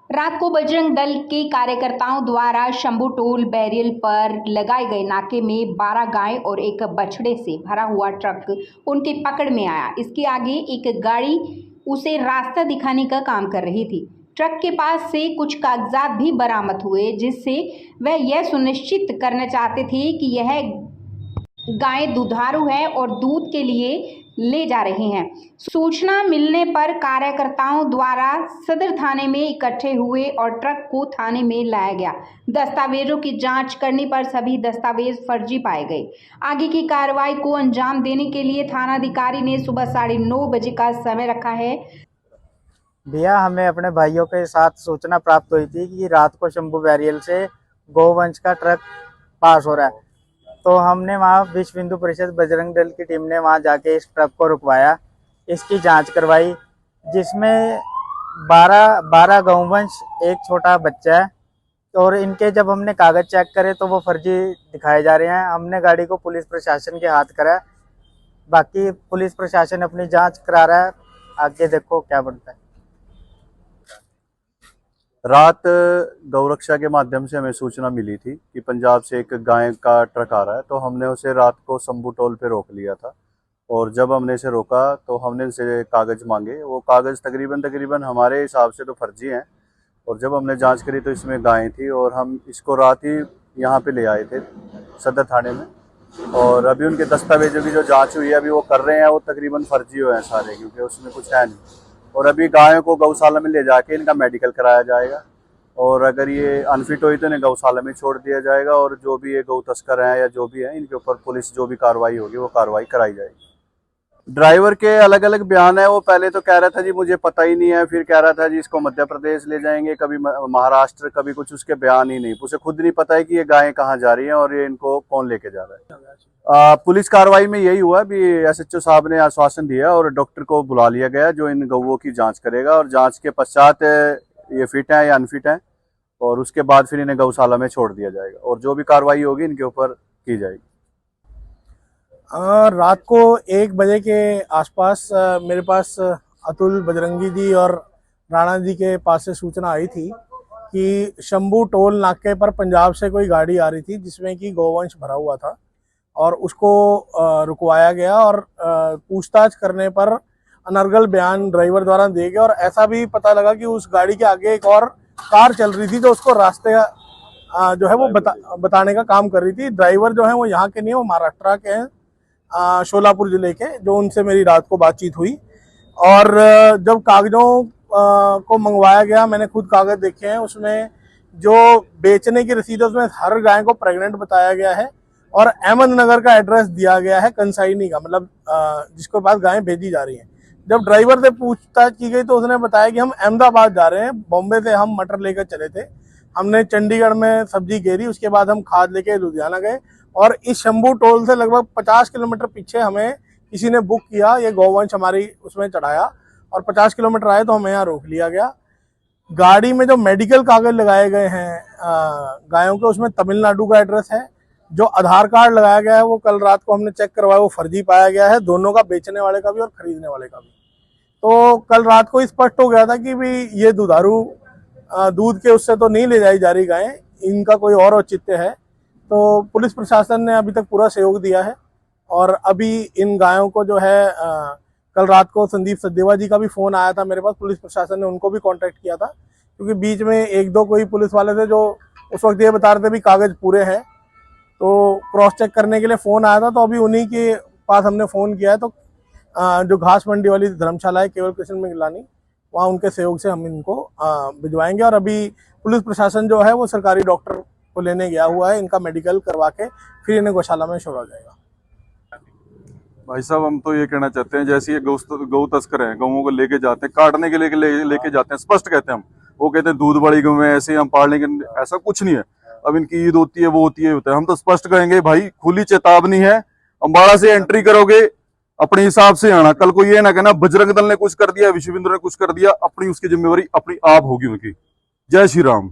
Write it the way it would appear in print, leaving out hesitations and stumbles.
रात को बजरंग दल के कार्यकर्ताओं द्वारा शंभू टोल बैरियर पर लगाए गए नाके में 12 गाय और एक बछड़े से भरा हुआ ट्रक उनके पकड़ में आया। इसके आगे एक गाड़ी उसे रास्ता दिखाने का काम कर रही थी। ट्रक के पास से कुछ कागजात भी बरामद हुए, जिससे वह यह सुनिश्चित करना चाहते थे कि यह गायें दुधारू है और दूध के लिए ले जा रहे हैं। सूचना मिलने पर कार्यकर्ताओं द्वारा सदर थाने में इकट्ठे हुए और ट्रक को थाने में लाया गया। दस्तावेजों की जांच करने पर सभी दस्तावेज फर्जी पाए गए। आगे की कार्रवाई को अंजाम देने के लिए थानाधिकारी ने सुबह 9:30 बजे का समय रखा है। भैया, हमें अपने भाइयों के साथ सूचना प्राप्त हुई थी कि रात को शंभू बैरियल से गोवंश का ट्रक पास हो रहा है, तो हमने वहाँ विश्व हिंदू परिषद बजरंग दल की टीम ने वहाँ जाके इस ट्रक को रुकवाया, इसकी जांच करवाई, जिसमें 12 गौवंश, एक छोटा बच्चा है। और इनके जब हमने कागज चेक करे तो वो फर्जी दिखाए जा रहे हैं। हमने गाड़ी को पुलिस प्रशासन के हाथ करा, बाकी पुलिस प्रशासन अपनी जांच करा रहा है, आगे देखो क्या बनता है। रात गौरक्षा के माध्यम से हमें सूचना मिली थी कि पंजाब से एक गाय का ट्रक आ रहा है, तो हमने उसे रात को शंभू टोल पे रोक लिया था। और जब हमने इसे रोका तो हमने इसे कागज़ मांगे। वो कागज़ तकरीबन हमारे हिसाब से तो फर्जी हैं, और जब हमने जांच करी तो इसमें गायें थी, और हम इसको रात ही यहाँ पे ले आए थे सदर थाने में। और अभी उनके दस्तावेजों की जो जाँच हुई है अभी वो कर रहे हैं, वो तकरीबन फर्जी हुए हैं सारे, क्योंकि उसमें कुछ है नहीं। और अभी गायों को गौशाला में ले जाके इनका मेडिकल कराया जाएगा, और अगर ये अनफिट हुई तो इन्हें गौशाला में छोड़ दिया जाएगा। और जो भी ये गौ तस्कर हैं या जो भी हैं, इनके ऊपर पुलिस जो भी कार्रवाई होगी वो कार्रवाई कराई जाएगी। ड्राइवर के अलग अलग बयान है। वो पहले तो कह रहा था जी मुझे पता ही नहीं है, फिर कह रहा था जी इसको मध्य प्रदेश ले जाएंगे, कभी महाराष्ट्र, कभी कुछ, उसके बयान ही नहीं। उसे खुद नहीं पता है कि ये गायें कहाँ जा रही हैं और ये इनको कौन लेके जा रहा है। पुलिस कार्रवाई में यही हुआ, भी SHO साहब ने आश्वासन दिया और डॉक्टर को बुला लिया गया जो इन गौओं की जांच करेगा, और जांच के पश्चात ये फिट है या अनफिट है, और उसके बाद फिर इन्हें गौशाला में छोड़ दिया जाएगा, और जो भी कार्रवाई होगी इनके ऊपर की जाएगी। रात को 1 बजे के आसपास मेरे पास अतुल, बजरंगी जी और राणा जी के पास से सूचना आई थी कि शंभू टोल नाके पर पंजाब से कोई गाड़ी आ रही थी जिसमें कि गोवंश भरा हुआ था, और उसको रुकवाया गया। और पूछताछ करने पर अनर्गल बयान ड्राइवर द्वारा दिए गए, और ऐसा भी पता लगा कि उस गाड़ी के आगे एक और कार चल रही थी जो उसको रास्ते जो है वो बताने का काम कर रही थी। ड्राइवर जो है वो यहाँ के नहीं है, वो महाराष्ट्र के हैं, शोलापुर जिले के, जो उनसे मेरी रात को बातचीत हुई। और जब कागजों को मंगवाया गया, मैंने खुद कागज देखे हैं, उसमें जो बेचने की रसीद है उसमें हर गाय को प्रेग्नेंट बताया गया है, और अहमदनगर का एड्रेस दिया गया है, कंसाइनी का, मतलब जिसके पास गायें भेजी जा रही हैं। जब ड्राइवर से पूछताछ की गई तो उसने बताया कि हम अहमदाबाद जा रहे हैं, बॉम्बे से हम मटर लेकर चले थे, हमने चंडीगढ़ में सब्जी घेरी, उसके बाद हम खाद लेके लुधियाना गए, और इस शंभू टोल से लगभग 50 किलोमीटर पीछे हमें किसी ने बुक किया, ये गौवंश हमारी उसमें चढ़ाया, और 50 किलोमीटर आए तो हमें यहाँ रोक लिया गया। गाड़ी में जो मेडिकल कागज लगाए गए हैं गायों के, उसमें तमिलनाडु का एड्रेस है। जो आधार कार्ड लगाया गया है वो कल रात को हमने चेक करवाया, वो फर्जी पाया गया है, दोनों का, बेचने वाले का भी और खरीदने वाले का भी। तो कल रात को स्पष्ट हो गया था कि भी ये दुधारू दूध के उससे तो नहीं ले जाई जा रही गायें, इनका कोई और औचित्य है। तो पुलिस प्रशासन ने अभी तक पूरा सहयोग दिया है, और अभी इन गायों को जो है कल रात को संदीप सचदेवा जी का भी फ़ोन आया था मेरे पास, पुलिस प्रशासन ने उनको भी कांटेक्ट किया था, क्योंकि बीच में 1-2 कोई पुलिस वाले थे जो उस वक्त ये बता रहे थे भी कागज़ पूरे हैं, तो क्रॉस चेक करने के लिए फ़ोन आया था। तो अभी उन्हीं के पास हमने फ़ोन किया है, तो जो घास मंडी वाली धर्मशाला है केवल कृष्ण मिगलानी, वहाँ उनके सहयोग से हम इनको भिजवाएंगे। और अभी पुलिस प्रशासन जो है वो सरकारी डॉक्टर को लेने गया हुआ है, इनका मेडिकल करवा के फिर इन्हें गौशाला में छोड़ा जाएगा। भाई साहब, हम तो ये कहना चाहते हैं, जैसे ये गौ तस्कर हैं, गौओं को लेके जाते हैं, काटने के लेके जाते हैं, स्पष्ट कहते हैं हम, वो कहते हैं दूध वाली गौ है, ऐसे हम पाल लेंगे, ऐसा कुछ नहीं है। अब इनकी ईद होती है, वो होती है, होता है, हम तो स्पष्ट कहेंगे भाई, खुली चेतावनी है, अम्बाड़ा से एंट्री करोगे अपने हिसाब से आना। कल को ये ना कहना बजरंग दल ने कुछ कर दिया, विश्व हिंदू ने कुछ कर दिया, अपनी उसकी जिम्मेवारी अपनी आप होगी उनकी। जय श्री राम।